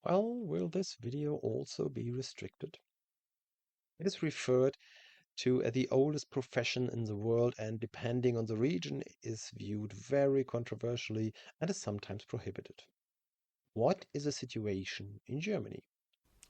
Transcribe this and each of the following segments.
Well, will this video also be restricted? It is referred to as the oldest profession in the world and depending on the region is viewed very controversially and is sometimes prohibited. What is the situation in Germany?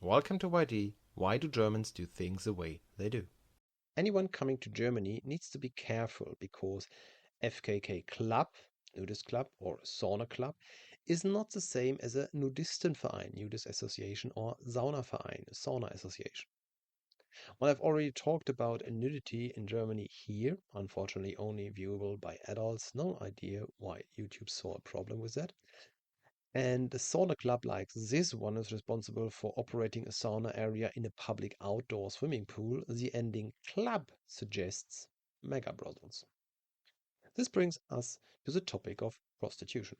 Welcome to YD. Why do Germans do things the way they do? Anyone coming to Germany needs to be careful because FKK Club, Nudist Club or Sauna Club, is not the same as a Nudistenverein, Nudist Association, or Saunaverein, Sauna Association. Well, I've already talked about nudity in Germany here, unfortunately only viewable by adults. No idea why YouTube saw a problem with that. And a sauna club like this one is responsible for operating a sauna area in a public outdoor swimming pool. The ending club suggests mega brothels. This brings us to the topic of prostitution.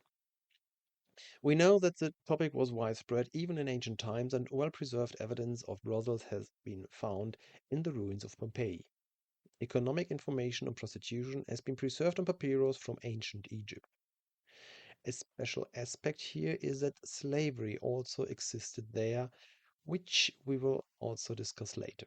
We know that the topic was widespread even in ancient times, and well-preserved evidence of brothels has been found in the ruins of Pompeii. Economic information on prostitution has been preserved on papyrus from ancient Egypt. A special aspect here is that slavery also existed there, which we will also discuss later.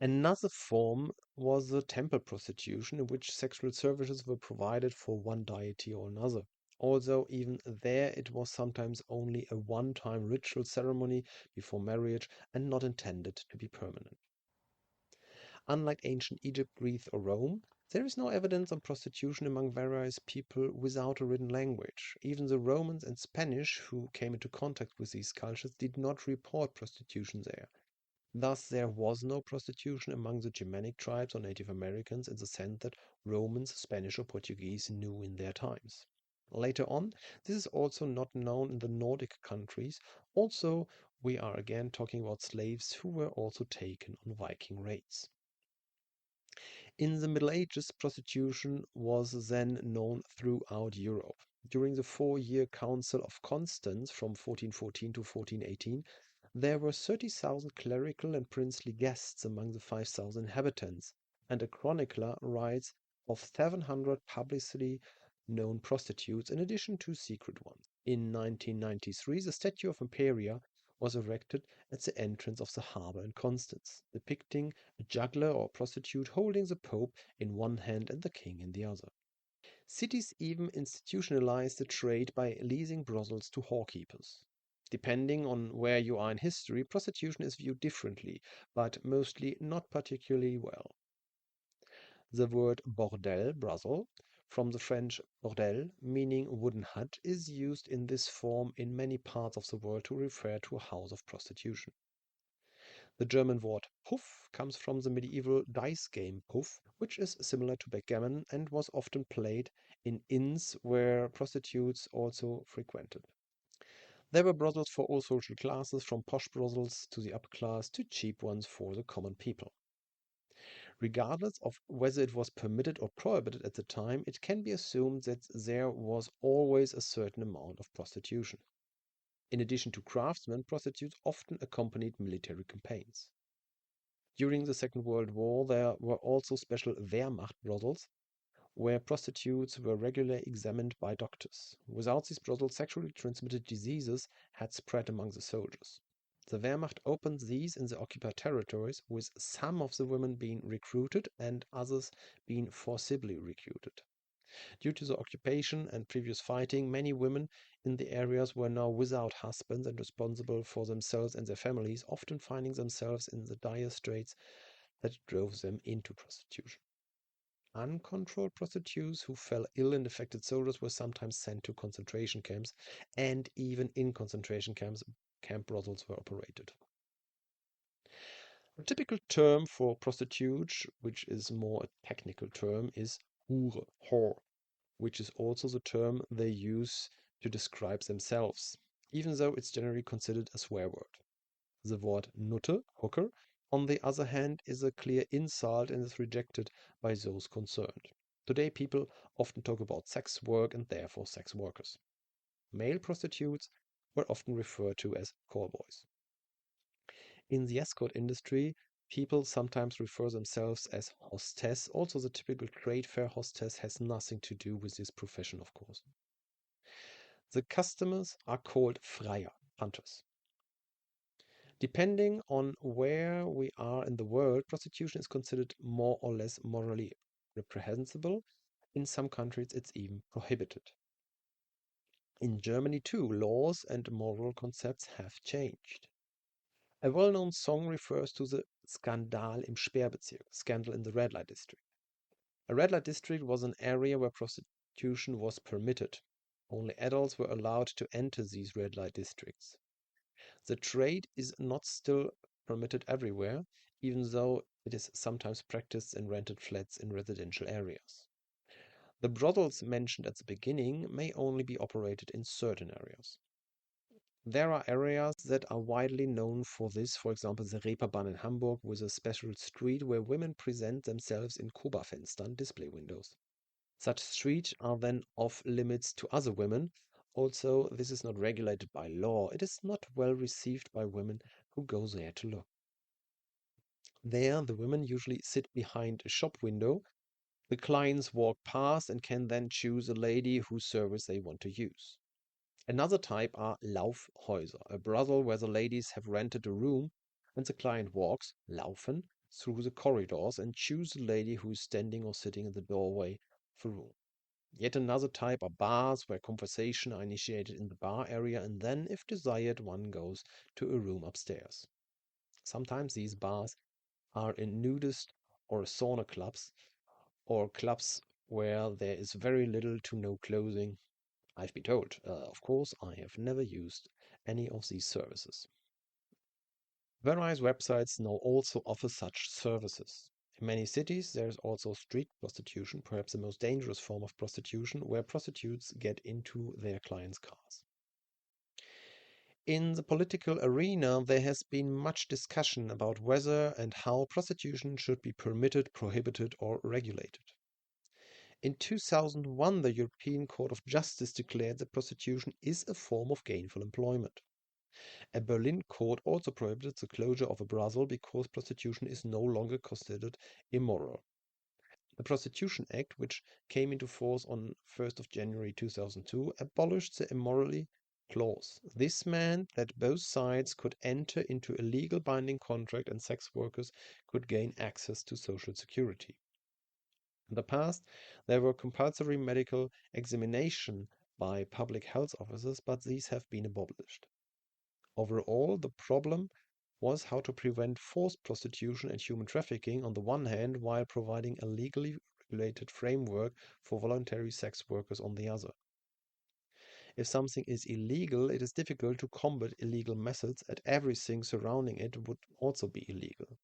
Another form was the temple prostitution, in which sexual services were provided for one deity or another. Although even there it was sometimes only a one-time ritual ceremony before marriage and not intended to be permanent. Unlike ancient Egypt, Greece, or Rome, there is no evidence of prostitution among various people without a written language. Even the Romans and Spanish, who came into contact with these cultures, did not report prostitution there. Thus, there was no prostitution among the Germanic tribes or Native Americans in the sense that Romans, Spanish, or Portuguese knew in their times. Later on, this is also not known in the Nordic countries. Also, we are again talking about slaves who were also taken on Viking raids. In the Middle Ages, prostitution was then known throughout Europe. During the 4-year Council of Constance from 1414 to 1418, there were 30,000 clerical and princely guests among the 5,000 inhabitants, and a chronicler writes of 700 publicly known prostitutes in addition to secret ones. In 1993, the statue of Imperia was erected at the entrance of the harbour in Constance, depicting a juggler or prostitute holding the Pope in one hand and the king in the other. Cities even institutionalized the trade by leasing brothels to whorekeepers. Depending on where you are in history, prostitution is viewed differently, but mostly not particularly well. The word bordel, brothel, from the French bordel, meaning wooden hut, is used in this form in many parts of the world to refer to a house of prostitution. The German word Puff comes from the medieval dice game Puff, which is similar to backgammon and was often played in inns where prostitutes also frequented. There were brothels for all social classes, from posh brothels to the upper class to cheap ones for the common people. Regardless of whether it was permitted or prohibited at the time, it can be assumed that there was always a certain amount of prostitution. In addition to craftsmen, prostitutes often accompanied military campaigns. During the Second World War, there were also special Wehrmacht brothels, where prostitutes were regularly examined by doctors. Without these brothels, sexually transmitted diseases had spread among the soldiers. The Wehrmacht opened these in the occupied territories, with some of the women being recruited and others being forcibly recruited. Due to the occupation and previous fighting, many women in the areas were now without husbands and responsible for themselves and their families, often finding themselves in the dire straits that drove them into prostitution. Uncontrolled prostitutes who fell ill and affected soldiers were sometimes sent to concentration camps, and even in concentration camps, camp brothels were operated. A typical term for prostitute, which is more a technical term, is Hure, whore, which is also the term they use to describe themselves, even though it's generally considered a swear word. The word Nutte, hooker, on the other hand, is a clear insult and is rejected by those concerned. Today, people often talk about sex work and therefore sex workers. Male prostitutes were often referred to as callboys. In the escort industry, people sometimes refer themselves as hostess. Also, the typical trade fair hostess has nothing to do with this profession, of course. The customers are called Freier. hunters. Depending on where we are in the world, prostitution is considered more or less morally reprehensible. In some countries, it's even prohibited. In Germany, too, laws and moral concepts have changed. A well-known song refers to the Skandal im Sperrbezirk, scandal in the red light district. A red light district was an area where prostitution was permitted. Only adults were allowed to enter these red light districts. The trade is not still permitted everywhere, even though it is sometimes practiced in rented flats in residential areas. The brothels mentioned at the beginning may only be operated in certain areas. There are areas that are widely known for this, for example, the Reeperbahn in Hamburg with a special street where women present themselves in Koba-Fenstern display windows. Such streets are then off limits to other women. Also, this is not regulated by law. It is not well received by women who go there to look. There, the women usually sit behind a shop window. The clients walk past and can then choose a lady whose service they want to use. Another type are Laufhäuser, a brothel where the ladies have rented a room and the client walks, laufen, through the corridors and choose the lady who is standing or sitting in the doorway of a room. Yet another type are bars where conversation are initiated in the bar area and then, if desired, one goes to a room upstairs. Sometimes these bars are in nudist or sauna clubs or clubs where there is very little to no clothing. I've been told. Of course, I have never used any of these services. Various websites now also offer such services. In many cities, there is also street prostitution, perhaps the most dangerous form of prostitution, where prostitutes get into their clients' cars. In the political arena, there has been much discussion about whether and how prostitution should be permitted, prohibited, or regulated. In 2001, the European Court of Justice declared that prostitution is a form of gainful employment. A Berlin court also prohibited the closure of a brothel because prostitution is no longer considered immoral. The Prostitution Act, which came into force on 1st of January 2002, abolished the immorality clause. This meant that both sides could enter into a legal binding contract and sex workers could gain access to social security. In the past, there were compulsory medical examination by public health officers, but these have been abolished. Overall, the problem was how to prevent forced prostitution and human trafficking on the one hand, while providing a legally regulated framework for voluntary sex workers on the other. If something is illegal, it is difficult to combat illegal methods, and everything surrounding it would also be illegal.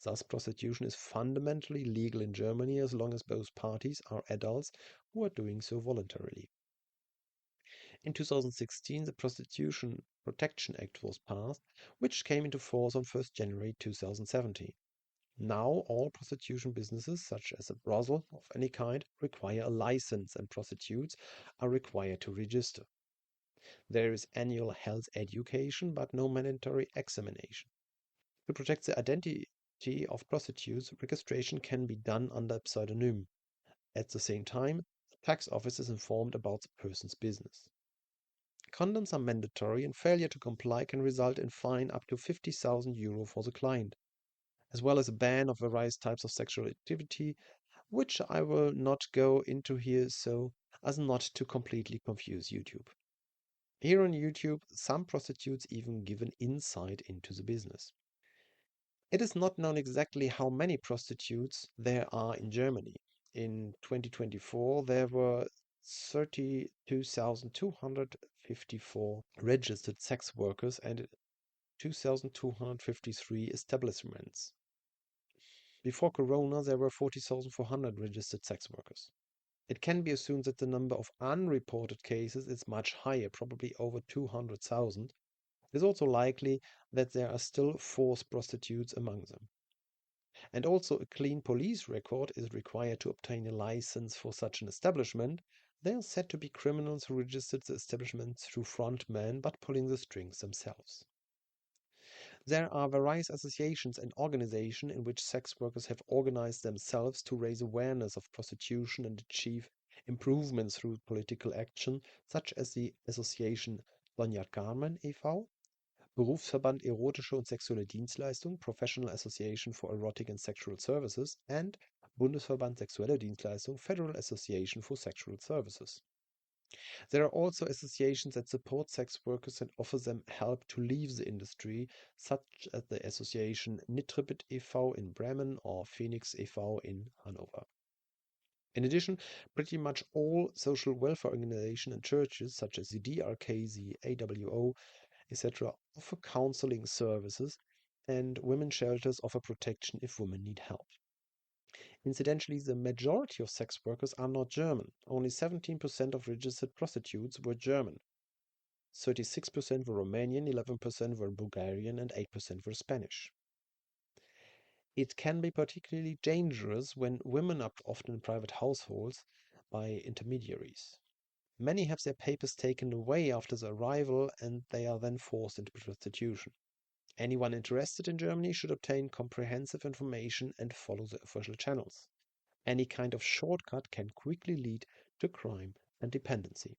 Thus, prostitution is fundamentally legal in Germany as long as both parties are adults who are doing so voluntarily. In 2016, the Prostitution Protection Act was passed, which came into force on 1st January 2017. Now, all prostitution businesses, such as a brothel of any kind, require a license, and prostitutes are required to register. There is annual health education, but no mandatory examination. To protect the identity of prostitutes, registration can be done under a pseudonym. At the same time, the tax office is informed about the person's business. Condoms are mandatory, and failure to comply can result in fine up to €50,000 for the client, as well as a ban of various types of sexual activity, which I will not go into here so as not to completely confuse YouTube. Here on YouTube, some prostitutes even give an insight into the business. It is not known exactly how many prostitutes there are in Germany. In 2024, there were 32,254 registered sex workers and 2,253 establishments. Before Corona, there were 40,400 registered sex workers. It can be assumed that the number of unreported cases is much higher, probably over 200,000. It is also likely that there are still forced prostitutes among them. And also a clean police record is required to obtain a license for such an establishment. They are said to be criminals who registered the establishment through frontmen but pulling the strings themselves. There are various associations and organizations in which sex workers have organized themselves to raise awareness of prostitution and achieve improvements through political action, such as the association Sonja Carmen e.V., Berufsverband Erotische und Sexuelle Dienstleistungen, Professional Association for Erotic and Sexual Services, and Bundesverband Sexuelle Dienstleistungen, Federal Association for Sexual Services. There are also associations that support sex workers and offer them help to leave the industry, such as the association Nitribit e.V. in Bremen or Phoenix e.V. in Hanover. In addition, pretty much all social welfare organizations and churches, such as the DRK, the AWO, etc., offer counseling services, and women's shelters offer protection if women need help. Incidentally, the majority of sex workers are not German. Only 17% of registered prostitutes were German. 36% were Romanian, 11% were Bulgarian, and 8% were Spanish. It can be particularly dangerous when women are often in private households by intermediaries. Many have their papers taken away after the arrival and they are then forced into prostitution. Anyone interested in Germany should obtain comprehensive information and follow the official channels. Any kind of shortcut can quickly lead to crime and dependency.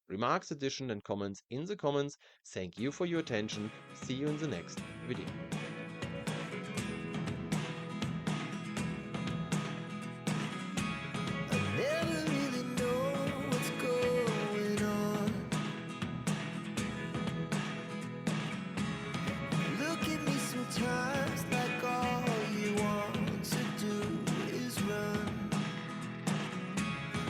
Remarks, additions, and comments in the comments. Thank you for your attention. See you in the next video.